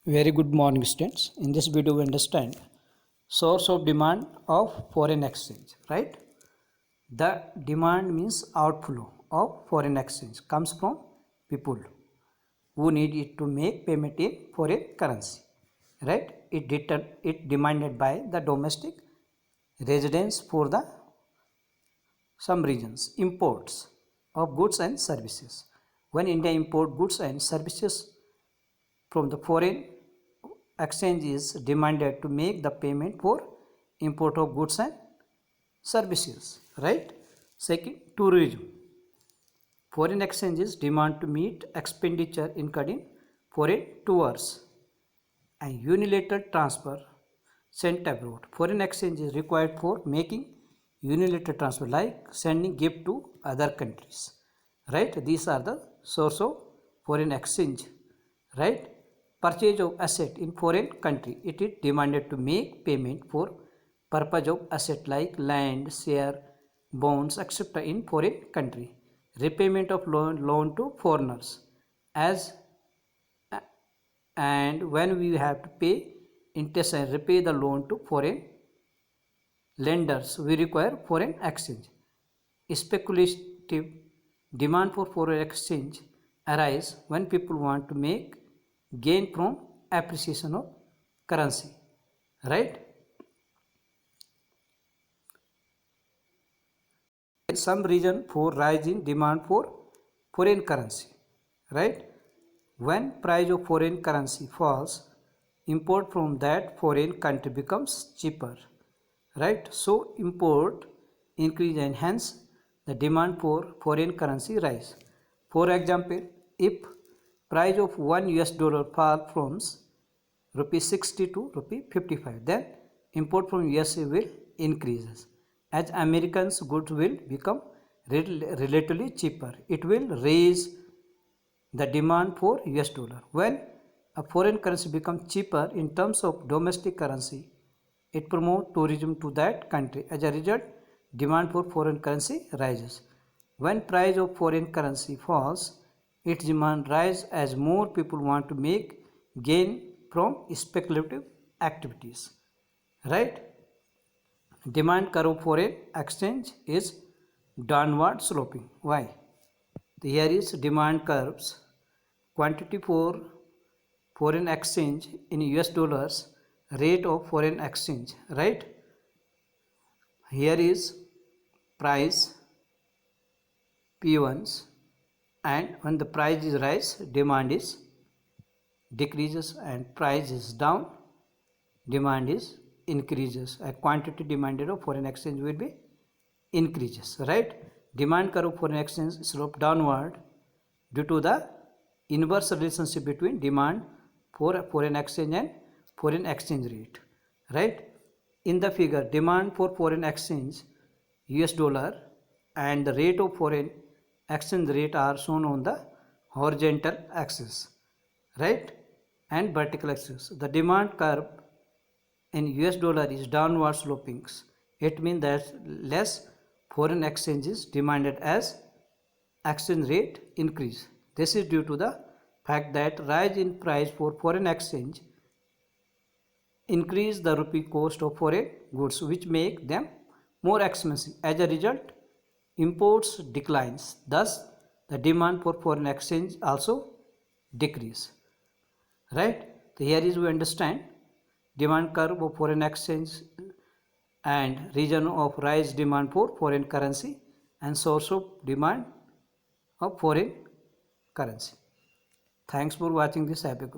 Very good morning, students. In this video, we understand source of demand of foreign exchange, right? The demand means outflow of foreign exchange comes from people who need it to make payment in foreign currency, right? It demanded by the domestic residents for the some regions imports of goods and services. When India import goods and services from the foreign exchange is demanded to make the payment for import of goods and services, right? Second, tourism. Foreign exchanges demand to meet expenditure incurred in foreign tours and unilateral transfer sent abroad. Foreign exchange is required for making unilateral transfer like sending gift to other countries, right? These are the source of foreign exchange, right? Purchase of asset in foreign country, it is demanded to make payment for purpose of asset like land, share, bonds, etc. in foreign country. Repayment of loan to foreigners as and when we have to pay interest and repay the loan to foreign lenders, we require foreign exchange. Speculative demand for foreign exchange arise when people want to make gain from appreciation of currency, right? Some reason for rise in demand for foreign currency, right? When price of foreign currency falls, import from that foreign country becomes cheaper, right? So import increase and hence the demand for foreign currency rise. For example, if price of $1 fall from rupees 60 to rupees 55, then import from USA will increases. As Americans goods will become relatively cheaper, it will raise the demand for US dollar. When a foreign currency becomes cheaper in terms of domestic currency, it promotes tourism to that country. As a result, demand for foreign currency rises. When price of foreign currency falls, its demand rises as more people want to make gain from speculative activities, right? Demand curve of foreign exchange is downward sloping. Why? Here is demand curves. Quantity for foreign exchange in US dollars, rate of foreign exchange, right? Here is price P1s, and when the price is rise, demand is decreases, and price is down, demand is increases. A quantity demanded of foreign exchange will be increases, right? Demand curve of foreign exchange slope downward due to the inverse relationship between demand for foreign exchange and foreign exchange rate, right? In the figure, demand for foreign exchange US dollar and the rate of foreign exchange rate are shown on the horizontal axis, right, and vertical axis. The demand curve in US dollar is downward sloping. It means that less foreign exchange is demanded as exchange rate increase. This is due to the fact that rise in price for foreign exchange increase the rupee cost of foreign goods, which make them more expensive. As a result, imports declines. Thus, the demand for foreign exchange also decrease, right? So here is we understand demand curve of foreign exchange and region of rise demand for foreign currency and source of demand of foreign currency. Thanks for watching this episode.